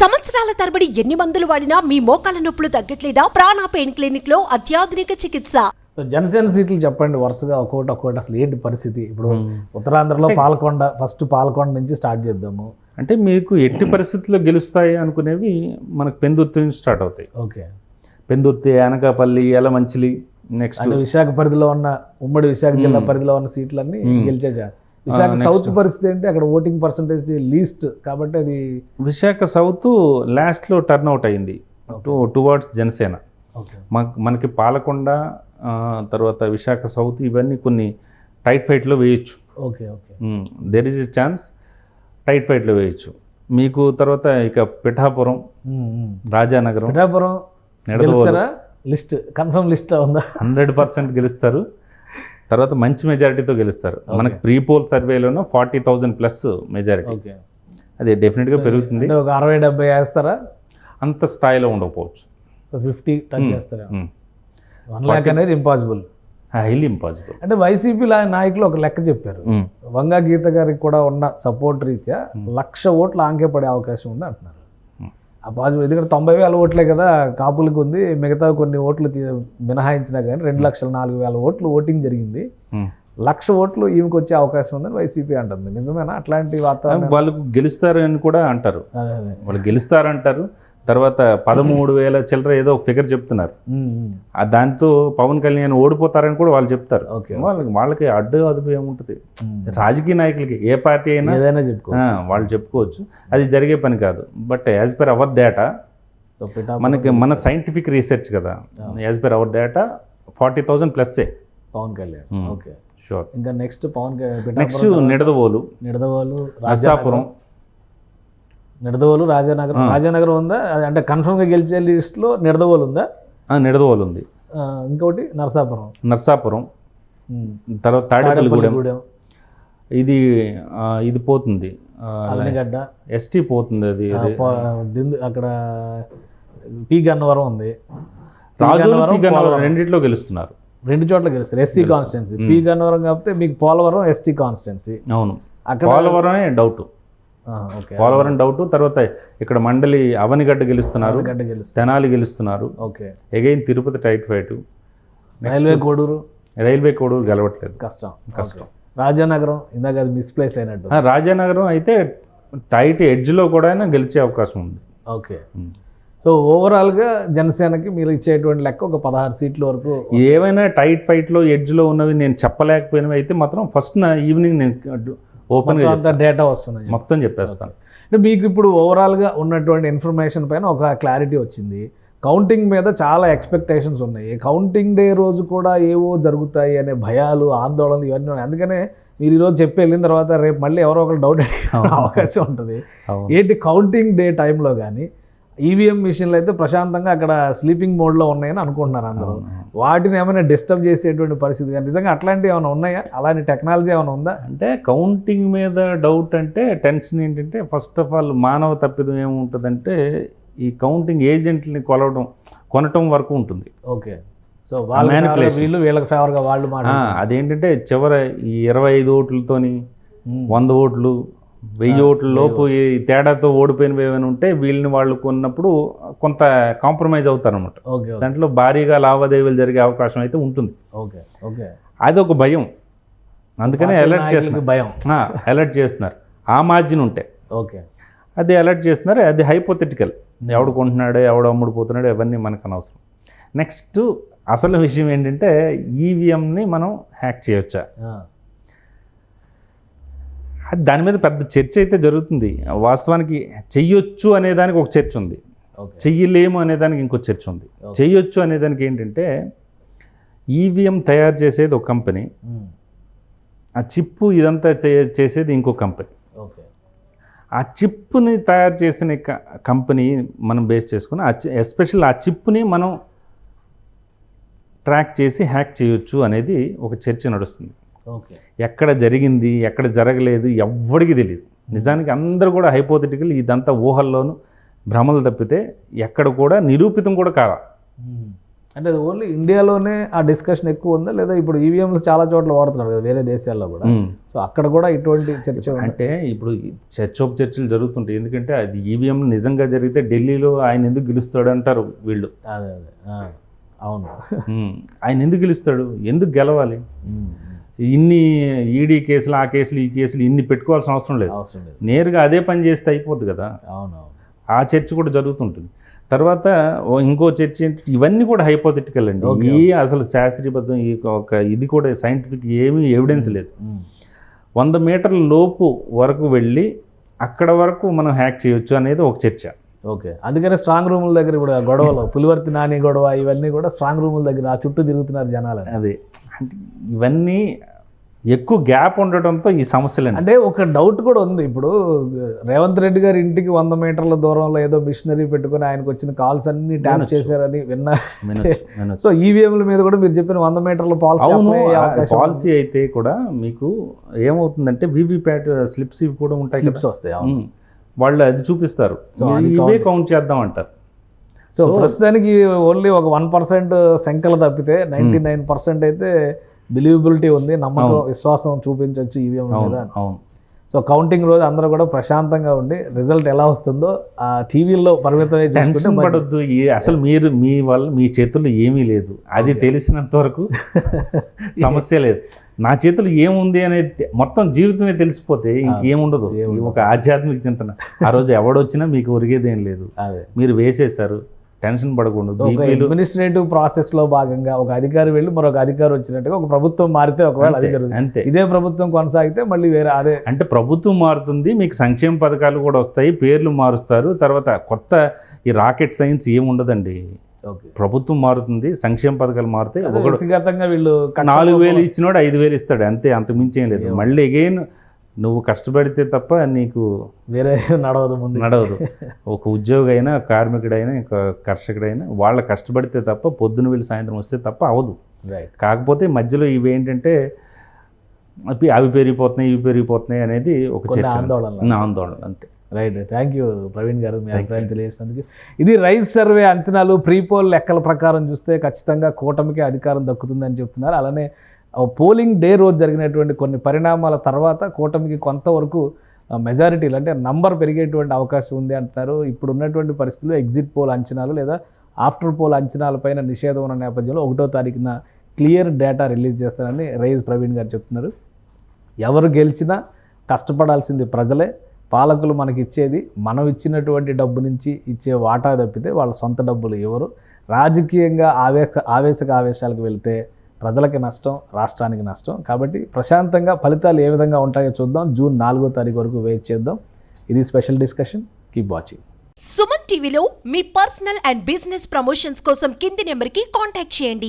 సంవత్సరాల తరబడి ఎన్ని మందులు వాడినా మీ మోకాల నొప్పులు తగ్గట్లేదా? ప్రాణ పెయిన్ క్లినిక్ లో అత్యాధునిక చికిత్స. జనసేన సీట్లు చెప్పండి వరుసగా ఒక్కొక్కటి అసలు ఏంటి పరిస్థితి ఇప్పుడు ఉత్తరాంధ్రలో పాలకొండ ఫస్ట్ పాలకొండ నుంచి స్టార్ట్ చేద్దాము. అంటే మీకు ఎట్టి పరిస్థితుల్లో గెలుస్తాయి అనుకునేవి మనకు పెందుర్తి నుంచి స్టార్ట్ అవుతాయి. ఓకే, పెందుర్తి, అనకాపల్లి, యలమంచిలి, నెక్స్ట్ విశాఖ పరిధిలో ఉన్న ఉమ్మడి విశాఖ జిల్లా పరిధిలో ఉన్న సీట్లన్నీ గెలిచేజా. విశాఖ సౌత్ పరిస్థితి ఏంటి? అక్కడ ఓటింగ్ పర్సంటేజ్ లీస్ట్ కాబట్టి అది విశాఖ సౌత్ లాస్ట్లో టర్న్ అవుట్ అయింది టువర్డ్స్ జనసేన. మనకి పాలకొండ తర్వాత విశాఖ సౌత్ ఇవన్నీ కొన్ని టైట్ ఫైట్లో వేయచ్చు. Okay okay, there is a chance tight ఫైట్లో వేయచ్చు మీకు. తర్వాత ఇక Pithapuram, Rajanagaram, Pithapuram list confirm list ఉందా? 100% గెలుస్తారు. తర్వాత మంచి మెజారిటీతో గెలుస్తారు. మనకి ప్రీ పోల్ సర్వేలోనూ 40,000+ మెజారిటీ. అది డెఫినెట్గా పెరుగుతుంది. ఒక 60-70 వేస్తారా? అంత స్థాయిలో ఉండకపోవచ్చు. 50 టచ్ చేస్తారా? 1 lakh అనేది ఇంపాసిబుల్, హైలీ ఇంపాసిబుల్. అంటే వైసీపీ నాయకులు ఒక లెక్క చెప్పారు. వంగా గీత గారికి కూడా ఉన్న సపోర్ట్ రీత్యా 1,00,000 ఓట్లు ఆంకే పడే అవకాశం ఉంది అంటున్నారు. ఆ పాజిబుల్, ఎందుకంటే 90,000 ఓట్లే కదా కాపులకు ఉంది, మిగతా కొన్ని ఓట్లు మినహాయించినా కానీ 2,04,000 ఓట్లు ఓటింగ్ జరిగింది. 1,00,000 ఓట్లు ఈమెకి వచ్చే అవకాశం ఉందని వైసీపీ అంటుంది. నిజమేనా? అట్లాంటి వాతావరణం వాళ్ళు గెలుస్తారు అని కూడా అంటారు. వాళ్ళు గెలుస్తారంటారు. తర్వాత 13,000 చిల్లర ఏదో ఒక ఫిగర్ చెప్తున్నారు. దాంతో పవన్ కళ్యాణ్ ఓడిపోతారని కూడా వాళ్ళు చెప్తారు. వాళ్ళకి అడ్డు అదుపు ఏముంటుంది? రాజకీయ నాయకులకి ఏ పార్టీ అయినా ఏదైనా వాళ్ళు చెప్పుకోవచ్చు. అది జరిగే పని కాదు. But as per our data, మన సైంటిఫిక్ రీసెర్చ్ కదా, as per our data 40,000+ Pawan Kalyan. Okay, sure. ఇంకా నెక్స్ట్ పవన్ నెక్స్ట్ నిడదవోలు, నర్సాపురం, నిడదవోలు, రాజానగరం ఉందా? అంటే కన్ఫర్మ్గా గెలిచే లిస్ట్లో నిడదవోలు ఉందా? నిడదవోలు ఉంది. ఇంకోటి నర్సాపురం, తర్వాత తాడేపల్లిగూడెం. ఇది పోతుంది, అవనిగడ్డ ఎస్టీ పోతుంది. అది అక్కడ పి గన్నవరం ఉంది. రాజు రెండిట్లో గెలుస్తున్నారు. 2 చోట్ల గెలుస్తారు. SC constituency. పి గన్నవరం కాకపోతే మీకు పోలవరం ఎస్టీ కాన్స్టిట్యున్సీ. అవును, అక్కడ పోలవరమే డౌట్. పోలవరం డౌట్. తర్వాత ఇక్కడ మండలి అవనిగడ్డ గెలుస్తున్నారు, తెనాలి గెలుస్తున్నారు. Again Tirupati tight fight. Railway Koduru గెలవట్లేదు, కష్టం. రాజానగరం ఇందాక అది మిస్ప్లేస్ అయినట్టు. రాజానగరం అయితే టైట్ ఎడ్జ్లో కూడా గెలిచే అవకాశం ఉంది. ఓకే, సో ఓవరాల్గా జనసేనకి మీరు ఇచ్చేటువంటి లెక్క ఒక 16 సీట్ల వరకు. ఏవైనా టైట్ ఫైట్లో ఎడ్జ్లో ఉన్నవి నేను చెప్పలేకపోయినవి అయితే మాత్రం ఫస్ట్ ఈవినింగ్ నేను ఓపెన్గా డేటా వస్తుంది, మొత్తం చెప్పేస్తాను. అంటే మీకు ఇప్పుడు ఓవరాల్గా ఉన్నటువంటి ఇన్ఫర్మేషన్ పైన ఒక క్లారిటీ వచ్చింది. కౌంటింగ్ మీద చాలా ఎక్స్పెక్టేషన్స్ ఉన్నాయి. కౌంటింగ్ డే రోజు కూడా ఏవో జరుగుతాయి అనే భయాలు, ఆందోళనలు ఇవన్నీ ఉన్నాయి. అందుకనే మీరు ఈరోజు చెప్పి వెళ్ళిన తర్వాత రేపు మళ్ళీ ఎవరో ఒకరు డౌట్ అడిగే అవకాశం ఉంటుంది. ఏంటి కౌంటింగ్ డే టైంలో కానీ ఈవీఎం మిషన్లు అయితే ప్రశాంతంగా అక్కడ స్లీపింగ్ మోడ్లో ఉన్నాయని అనుకుంటున్నారు అందరూ. వాటిని ఏమైనా డిస్టర్బ్ చేసేటువంటి పరిస్థితి కానీ నిజంగా అట్లాంటివి ఏమైనా ఉన్నాయా? అలాంటి టెక్నాలజీ ఏమైనా ఉందా? అంటే కౌంటింగ్ మీద డౌట్ అంటే టెన్షన్ ఏంటంటే ఫస్ట్ ఆఫ్ ఆల్ మానవ తప్పిదం ఏముంటుందంటే ఈ కౌంటింగ్ ఏజెంట్ని కొనటం వరకు ఉంటుంది. ఓకే, సో వీళ్ళు వీళ్ళకి ఫేవర్గా వాళ్ళు అదేంటంటే చివర ఈ 25 ఓట్లతోని 100 ఓట్లు 1000 ఓట్ల లోపు ఈ తేడాతో ఓడిపోయినవి ఏమైనా ఉంటే వీళ్ళని వాళ్ళు కొన్నప్పుడు కొంత కాంప్రమైజ్ అవుతారు అనమాట. దాంట్లో భారీగా లావాదేవీలు జరిగే అవకాశం అయితే ఉంటుంది. అది ఒక భయం. అందుకనే అలర్ట్ చేస్తున్నారు. ఆ మార్జిన్ ఉంటే అది అలర్ట్ చేస్తున్నారు. అది హైపోథెటికల్. ఎవడు కొంటున్నాడు, ఎవడు అమ్ముడుపోతున్నాడు, అవన్నీ మనకు అనవసరం. నెక్స్ట్ అసలు విషయం ఏంటంటే ఈవీఎంని మనం హ్యాక్ చేయొచ్చా? దాని మీద పెద్ద చర్చ అయితే జరుగుతుంది. వాస్తవానికి చెయ్యొచ్చు అనేదానికి ఒక చర్చ ఉంది, చెయ్యలేము అనేదానికి ఇంకో చర్చ ఉంది. చెయ్యొచ్చు అనేదానికి ఏంటంటే ఈవీఎం తయారు చేసేది ఒక కంపెనీ, ఆ చిప్పు ఇదంతా చేసేది ఇంకో కంపెనీ. ఆ చిప్ని తయారు చేసిన కంపెనీ మనం బేస్ చేసుకుని ఎస్పెషల్ ఆ చిప్ని మనం ట్రాక్ చేసి హ్యాక్ చేయొచ్చు అనేది ఒక చర్చ నడుస్తుంది. ఎక్కడ జరిగింది, ఎక్కడ జరగలేదు ఎవ్వడికి తెలియదు. నిజానికి అందరూ కూడా హైపోథెటికల్, ఇదంతా ఊహల్లోనూ భ్రమలు తప్పితే ఎక్కడ కూడా నిరూపితం కూడా కాదా. అంటే అది ఓన్లీ ఇండియాలోనే ఆ డిస్కషన్ ఎక్కువ ఉందా, లేదా ఇప్పుడు ఈవీఎంలు చాలా చోట్ల వాడుతున్నారు కదా వేరే దేశాల్లో కూడా, సో అక్కడ కూడా ఇటువంటి చర్చ ఉంది? అంటే ఇప్పుడు చర్చలు జరుగుతుంటాయి. ఎందుకంటే అది ఈవీఎం నిజంగా జరిగితే ఢిల్లీలో ఆయన ఎందుకు గెలుస్తాడు అంటారు వీళ్ళు. అదే అవును. ఆయన ఎందుకు గెలుస్తాడు, ఎందుకు గెలవాలి? ఇన్ని ఈడీ కేసులు, ఆ కేసులు, ఈ కేసులు ఇన్ని పెట్టుకోవాల్సిన అవసరం లేదు. నేరుగా అదే పని చేస్తే అయిపోద్ది కదా. అవునవును. ఆ చర్చ కూడా జరుగుతుంటుంది. తర్వాత ఇంకో చర్చ ఏంటి, ఇవన్నీ కూడా హైపోథెటికల్ అండి. ఈ అసలు శాస్త్రీయబద్ధం ఈ ఒక ఇది కూడా సైంటిఫిక్ ఏమీ ఎవిడెన్స్ లేదు. 100 మీటర్ల లోపు వరకు వెళ్ళి అక్కడ వరకు మనం హ్యాక్ చేయొచ్చు అనేది ఒక చర్చ. ఓకే, అందుకనే స్ట్రాంగ్ రూముల దగ్గర ఇప్పుడు గొడవలు, పులివర్తి నాని గొడవ, ఇవన్నీ కూడా స్ట్రాంగ్ రూముల దగ్గర ఆ చుట్టూ తిరుగుతున్నారు జనాలు. అదే అంటే ఇవన్నీ ఎక్కువ గ్యాప్ ఉండటంతో ఈ సమస్యలు. అంటే ఒక డౌట్ కూడా ఉంది, ఇప్పుడు రేవంత్ రెడ్డి గారి ఇంటికి 100 మీటర్ల దూరంలో ఏదో మిషనరీ పెట్టుకుని ఆయనకు వచ్చిన కాల్స్ అన్ని ట్యాప్ చేశారని విన్నారు. సో ఈవీఎంల మీద కూడా మీరు చెప్పిన 100 మీటర్ల పాలసీ అయితే కూడా మీకు ఏమవుతుందంటే వీవీప్యాట్ స్లిప్స్ ఇవి కూడా ఉంటాయి, స్లిప్స్ వస్తాయి. వాళ్ళు అది చూపిస్తారు, ఇవే కౌంట్ చేద్దాం అంటారు. సో ప్రస్తుతానికి ఓన్లీ ఒక 1% సంఖ్యలు తప్పితే 99% అయితే బిలీవబిలిటీ ఉంది, నమ్మకం విశ్వాసం చూపించవచ్చు ఈవీఎం మీద. అవును. సో కౌంటింగ్ రోజు అందరూ కూడా ప్రశాంతంగా ఉండి రిజల్ట్ ఎలా వస్తుందో ఆ టీవీల్లో పరిమితమై టెన్షన్ పడొద్దు. అసలు మీరు మీ చేతుల్లో ఏమీ లేదు, అది తెలిసినంత వరకు సమస్య లేదు. నా చేతులు ఏముంది అనేది మొత్తం జీవితమే తెలిసిపోతే ఇంకేముండదు. ఒక ఆధ్యాత్మిక చింతన. ఆ రోజు ఎవడొచ్చినా మీకు ఒరిగేదేం లేదు, మీరు వేసేశారు, టెన్షన్ పడకూడదు. అడ్మినిస్ట్రేటివ్ ప్రాసెస్ లో భాగంగా ఒక అధికారి వెళ్ళి మరొక అధికారి వచ్చినట్టుగా ఒక ప్రభుత్వం మారితే ఒకవేళ అది జరుగుతుంది, అంతే. ఇదే ప్రభుత్వం కొనసాగితే మళ్ళీ వేరే అదే. అంటే ప్రభుత్వం మారుతుంది, మీకు సంక్షేమ పథకాలు కూడా వస్తాయి, పేర్లు మారుస్తారు. తర్వాత కొత్త ఈ రాకెట్ సైన్స్ ఏముండదండి. ప్రభుత్వం మారుతుంది, సంక్షేమ పథకాలు మారుతాయి. వ్యక్తిగతంగా వీళ్ళు 4,000 ఇచ్చినోడు 5,000 ఇస్తాడు, అంతే, అంతకు మించి ఏం లేదు. మళ్ళీ అగైన్ నువ్వు కష్టపడితే తప్ప నీకు వేరే నడవదు. ఒక ఉద్యోగి అయినా, కార్మికుడైనా, కర్షకుడైనా వాళ్ళ కష్టపడితే తప్ప, పొద్దున వెళ్ళి సాయంత్రం వస్తే తప్ప అవదు. కాకపోతే మధ్యలో ఇవి ఏంటంటే అవి పెరిగిపోతున్నాయి, ఇవి పెరిగిపోతున్నాయి అనేది ఒక చర్చ, ఆందోళన, అంతే. రైట్, థ్యాంక్ యూ ప్రవీణ్ గారు, మీ అభిప్రాయం తెలియజేసినందుకు. ఇది రైస్ సర్వే అంచనాలు, ప్రీపోల్ లెక్కల ప్రకారం చూస్తే ఖచ్చితంగా కూటమికి అధికారం దక్కుతుందని చెప్తున్నారు. అలానే పోలింగ్ డే రోజు జరిగినటువంటి కొన్ని పరిణామాల తర్వాత కూటమికి కొంతవరకు మెజారిటీలు అంటే నంబర్ పెరిగేటువంటి అవకాశం ఉంది అంటున్నారు. ఇప్పుడు ఉన్నటువంటి పరిస్థితుల్లో ఎగ్జిట్ పోల్ అంచనాలు లేదా ఆఫ్టర్ పోల్ అంచనాలపైన నిషేధం ఉన్న నేపథ్యంలో 1వ తారీఖున క్లియర్ డేటా రిలీజ్ చేస్తారని రైస్ ప్రవీణ్ గారు చెప్తున్నారు. ఎవరు గెలిచినా కష్టపడాల్సింది ప్రజలే, పాలకులు మనకి ఇచ్చేది మనం ఇచ్చినటువంటి డబ్బు నుంచి ఇచ్చే వాటా తప్పితే వాళ్ళ సొంత డబ్బులు ఎవరు. రాజకీయంగా ఆవేశాలకు వెళ్తే ప్రజలకి నష్టం, రాష్ట్రానికి నష్టం. కాబట్టి ప్రశాంతంగా ఫలితాలు ఏ విధంగా ఉంటాయో చూద్దాం. జూన్ 4వ తారీఖు వరకు వెయిట్ చేద్దాం. ఇది special discussion. Keep watching. Suman టీవీలో మీ పర్సనల్ అండ్ బిజినెస్ ప్రమోషన్స్ కోసం కింది నెంబర్కి కాంటాక్ట్ చేయండి.